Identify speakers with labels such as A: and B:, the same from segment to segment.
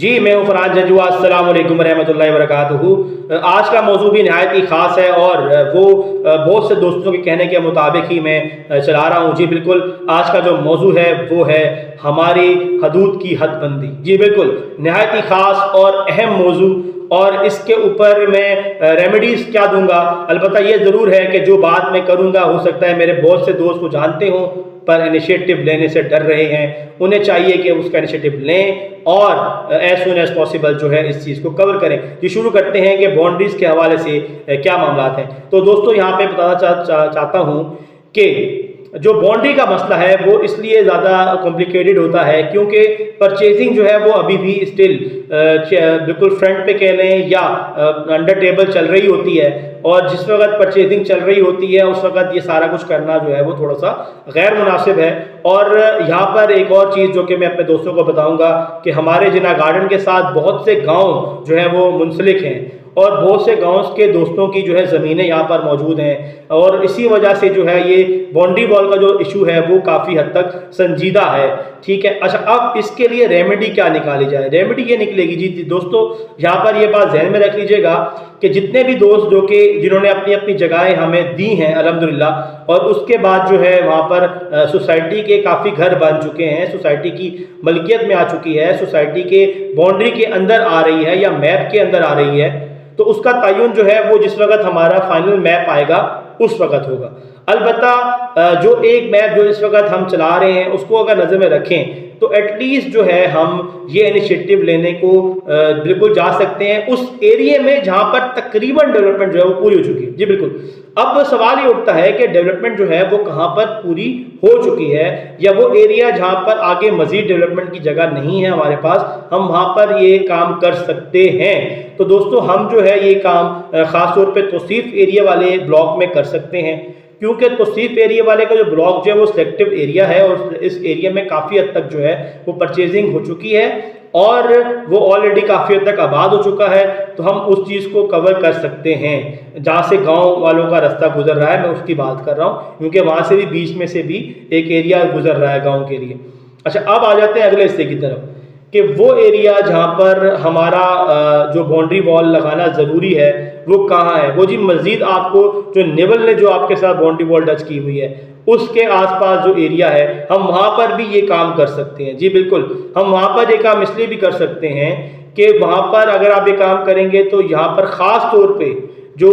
A: جی میں ہوں فرحان جنجوا۔ السلام علیکم ورحمۃ اللہ وبرکاتہ۔ آج کا موضوع بھی نہایت ہی خاص ہے اور وہ بہت سے دوستوں کے کہنے کے مطابق ہی میں چلا رہا ہوں۔ جی بالکل، آج کا جو موضوع ہے وہ ہے ہماری حدود کی حد بندی۔ جی بالکل، نہایت ہی خاص اور اہم موضوع، اور اس کے اوپر میں ریمیڈیز کیا دوں گا۔ البتہ یہ ضرور ہے کہ جو بات میں کروں گا ہو سکتا ہے میرے بہت سے دوست کو جانتے ہوں پر انیشیٹو لینے سے ڈر رہے ہیں۔ انہیں چاہیے کہ اس کا انیشیٹو لیں اور ایز سون ایز پاسبل جو ہے اس چیز کو کور کریں۔ یہ شروع کرتے ہیں کہ باؤنڈریز کے حوالے سے کیا معاملات ہیں۔ تو دوستو یہاں پہ بتانا چاہتا ہوں کہ جو باؤنڈری کا مسئلہ ہے وہ اس لیے زیادہ کمپلیکیٹڈ ہوتا ہے کیونکہ پرچیزنگ جو ہے وہ ابھی بھی اسٹل بالکل فرنٹ پہ کہہ لیں یا انڈر ٹیبل چل رہی ہوتی ہے، اور جس وقت پرچیزنگ چل رہی ہوتی ہے اس وقت یہ سارا کچھ کرنا جو ہے وہ تھوڑا سا غیر مناسب ہے۔ اور یہاں پر ایک اور چیز جو کہ میں اپنے دوستوں کو بتاؤں گا کہ ہمارے جنا گارڈن کے ساتھ بہت سے گاؤں جو ہیں وہ منسلک ہیں، اور بہت سے گاؤں کے دوستوں کی جو ہے زمینیں یہاں پر موجود ہیں، اور اسی وجہ سے جو ہے یہ باؤنڈری وال کا جو ایشو ہے وہ کافی حد تک سنجیدہ ہے۔ ٹھیک ہے، اچھا اب اس کے لیے ریمیڈی کیا نکالی جائے؟ ریمیڈی یہ نکلے گی جی دوستو، یہاں پر یہ بات ذہن میں رکھ لیجئے گا کہ جتنے بھی دوست جو کہ جنہوں نے اپنی اپنی جگہیں ہمیں دی ہیں الحمدللہ، اور اس کے بعد جو ہے وہاں پر سوسائٹی کے کافی گھر بن چکے ہیں، سوسائٹی کی ملکیت میں آ چکی ہے، سوسائٹی کے باؤنڈری کے اندر آ رہی ہے یا میپ کے اندر آ رہی ہے، تو اس کا تعین جو ہے وہ جس وقت ہمارا فائنل میپ آئے گا اس وقت ہوگا۔ البتہ جو ایک میپ جو اس وقت ہم چلا رہے ہیں اس کو اگر نظر میں رکھیں تو ایٹ لیسٹ جو ہے ہم یہ انیشیٹو لینے کو بالکل جا سکتے ہیں اس ایریے میں جہاں پر تقریباً ڈیولپمنٹ جو ہے وہ پوری ہو چکی ہے۔ جی بالکل، اب سوال یہ اٹھتا ہے کہ ڈیولپمنٹ جو ہے وہ کہاں پر پوری ہو چکی ہے، یا وہ ایریا جہاں پر آگے مزید ڈیولپمنٹ کی جگہ نہیں ہے ہمارے پاس، ہم وہاں پر یہ کام کر سکتے ہیں۔ تو دوستو ہم جو ہے یہ کام خاص طور پہ توصیف ایریا والے بلاک میں کر سکتے ہیں، کیونکہ توصیف ایریا والے کا جو بلاک جو ہے وہ سلیکٹیو ایریا ہے، اور اس ایریا میں کافی حد تک جو ہے وہ پرچیزنگ ہو چکی ہے اور وہ آلریڈی کافی حد تک آباد ہو چکا ہے، تو ہم اس چیز کو کور کر سکتے ہیں۔ جہاں سے گاؤں والوں کا رستہ گزر رہا ہے میں اس کی بات کر رہا ہوں، کیونکہ وہاں سے بھی بیچ میں سے بھی ایک ایریا گزر رہا ہے گاؤں کے لیے۔ اچھا اب آ جاتے ہیں اگلے حصے کی طرف کہ وہ ایریا جہاں پر ہمارا جو باؤنڈری وال لگانا ضروری ہے وہ کہاں ہے۔ وہ جی مزید آپ کو جو نیول نے جو آپ کے ساتھ باؤنڈری وال ٹچ کی ہوئی ہے اس کے آس پاس جو ایریا ہے ہم وہاں پر بھی یہ کام کر سکتے ہیں۔ جی بالکل، ہم وہاں پر یہ کام اس لیے بھی کر سکتے ہیں کہ وہاں پر اگر آپ یہ کام کریں گے تو یہاں پر خاص طور پہ جو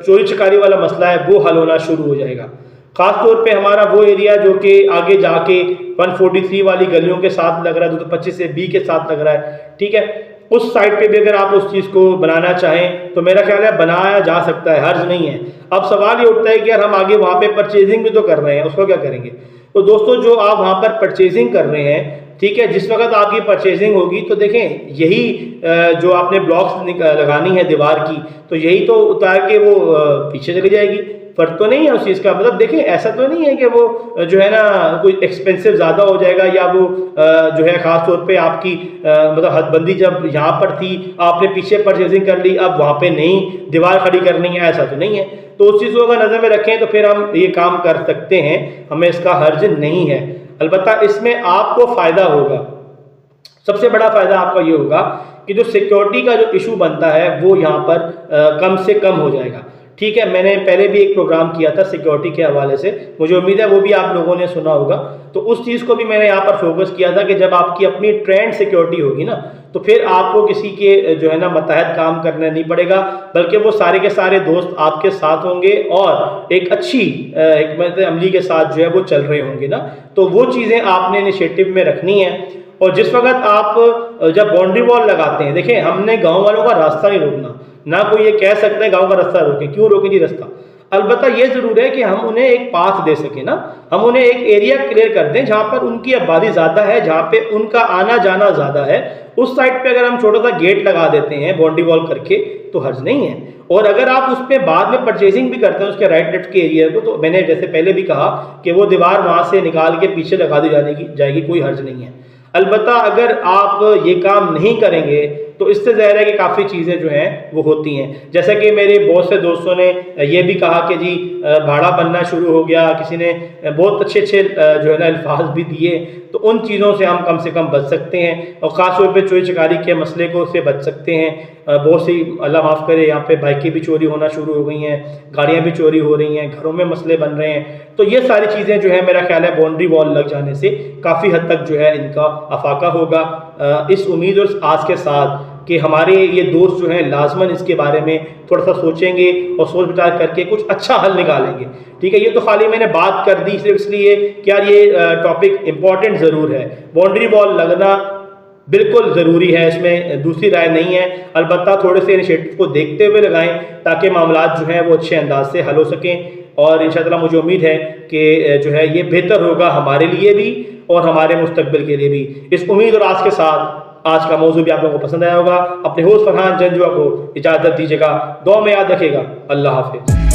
A: چوری چکاری والا مسئلہ ہے وہ حل ہونا شروع ہو جائے گا۔ خاص طور پہ ہمارا وہ ایریا جو کہ آگے جا کے 143 والی گلیوں کے ساتھ لگ رہا ہے، 225 سے بی کے ساتھ لگ رہا ہے، ٹھیک ہے، اس سائٹ پہ بھی اگر آپ اس چیز کو بنانا چاہیں تو میرا خیال ہے بنایا جا سکتا ہے، حرج نہیں ہے۔ اب سوال یہ اٹھتا ہے کہ یار ہم آگے وہاں پہ پرچیزنگ بھی تو کر رہے ہیں، اس کو کیا کریں گے؟ تو دوستو جو آپ وہاں پر پرچیزنگ کر رہے ہیں، ٹھیک ہے، جس وقت آپ کی پرچیزنگ ہوگی تو دیکھیں یہی جو آپ نے بلاکس لگانی ہے دیوار کی، تو یہی تو اتار کے وہ پیچھے چلی جائے گی۔ فرق تو نہیں ہے اس چیز کا، مطلب دیکھیں ایسا تو نہیں ہے کہ وہ جو ہے نا کوئی ایکسپینسو زیادہ ہو جائے گا، یا وہ جو ہے خاص طور پہ آپ کی مطلب حد بندی جب یہاں پر تھی آپ نے پیچھے پرچیزنگ کر لی اب وہاں پہ نہیں دیوار کھڑی کرنی ہے، ایسا تو نہیں ہے۔ تو اس چیز کو اگر نظر میں رکھیں تو پھر ہم یہ کام کر سکتے ہیں، ہمیں اس کا حرج نہیں ہے۔ البتہ اس میں آپ کو فائدہ ہوگا، سب سے بڑا فائدہ آپ کا یہ ہوگا کہ جو سیکیورٹی کا جو ایشو بنتا ہے وہ یہاں پر کم سے کم ہو جائے گا۔ ٹھیک ہے، میں نے پہلے بھی ایک پروگرام کیا تھا سیکیورٹی کے حوالے سے، مجھے امید ہے وہ بھی آپ لوگوں نے سنا ہوگا، تو اس چیز کو بھی میں نے یہاں پر فوکس کیا تھا کہ جب آپ کی اپنی ٹرینڈ سیکیورٹی ہوگی نا تو پھر آپ کو کسی کے جو ہے نا متحد کام کرنا نہیں پڑے گا، بلکہ وہ سارے کے سارے دوست آپ کے ساتھ ہوں گے اور ایک اچھی حکمت عملی کے ساتھ جو ہے وہ چل رہے ہوں گے نا۔ تو وہ چیزیں آپ نے انیشیٹو میں رکھنی ہیں، اور جس وقت آپ جب باؤنڈری وال لگاتے ہیں، دیکھیں ہم نے گاؤں والوں کا راستہ نہیں روکنا، نہ کوئی یہ کہہ سکتا ہے گاؤں کا راستہ روکیں، کیوں روکیں جی راستہ؟ البتہ یہ ضرور ہے کہ ہم انہیں ایک پاتھ دے سکیں نا، ہم انہیں ایک ایریا کلیئر کر دیں جہاں پر ان کی آبادی زیادہ ہے، جہاں پہ ان کا آنا جانا زیادہ ہے، اس سائٹ پہ اگر ہم چھوٹا سا گیٹ لگا دیتے ہیں باؤنڈری وال کر کے تو حرج نہیں ہے۔ اور اگر آپ اس پہ بعد میں پرچیزنگ بھی کرتے ہیں اس کے رائٹ لیفٹ کے ایریا کو، تو میں نے جیسے پہلے بھی کہا کہ وہ دیوار وہاں سے نکال کے پیچھے لگا دی جائے گی، کوئی حرج نہیں ہے۔ البتہ اگر آپ یہ کام نہیں کریں گے تو اس سے ظاہر ہے کہ کافی چیزیں جو ہیں وہ ہوتی ہیں. جیسا کہ میرے بہت سے دوستوں نے یہ بھی کہا کہ جی بھاڑا بننا شروع ہو گیا, کسی نے بہت اچھے جو ہے نا الفاظ بھی دیے, تو ان چیزوں سے ہم کم سے کم بچ سکتے ہیں, اور خاص طور پہ چوری چکاری کے مسئلے کو سے بچ سکتے ہیں. بہت سی, اللہ معاف کرے, یہاں پہ بائکیں بھی چوری ہونا شروع ہو گئی ہیں, گاڑیاں بھی چوری ہو رہی ہیں, گھروں میں مسئلے بن رہے ہیں. تو یہ ساری چیزیں جو ہے میرا خیال ہے باؤنڈری وال لگ جانے سے کافی حد تک جو ہے ان کا افاقہ ہوگا. اس امید اور آس کے ساتھ کہ ہمارے یہ دوست جو ہیں لازماً اس کے بارے میں تھوڑا سا سوچیں گے اور سوچ بچار کر کے کچھ اچھا حل نکالیں گے. ٹھیک ہے, یہ تو خالی میں نے بات کر دی صرف اس لیے کہ یار یہ ٹاپک امپورٹنٹ ضرور ہے. باؤنڈری وال لگنا بالکل ضروری ہے, اس میں دوسری رائے نہیں ہے. البتہ تھوڑے سے انیشیٹو کو دیکھتے ہوئے لگائیں تاکہ معاملات جو ہیں وہ اچھے انداز سے حل ہو سکیں, اور انشاءاللہ مجھے امید ہے کہ جو ہے یہ بہتر ہوگا ہمارے لیے بھی اور ہمارے مستقبل کے لیے بھی. اس امید اور آس کے ساتھ آج کا موضوع بھی آپ لوگوں کو پسند آیا ہوگا. اپنے ہوسٹ فرحان جنجوعہ کو اجازت دیجیے گا, دعا میں یاد رکھیے گا. اللہ حافظ.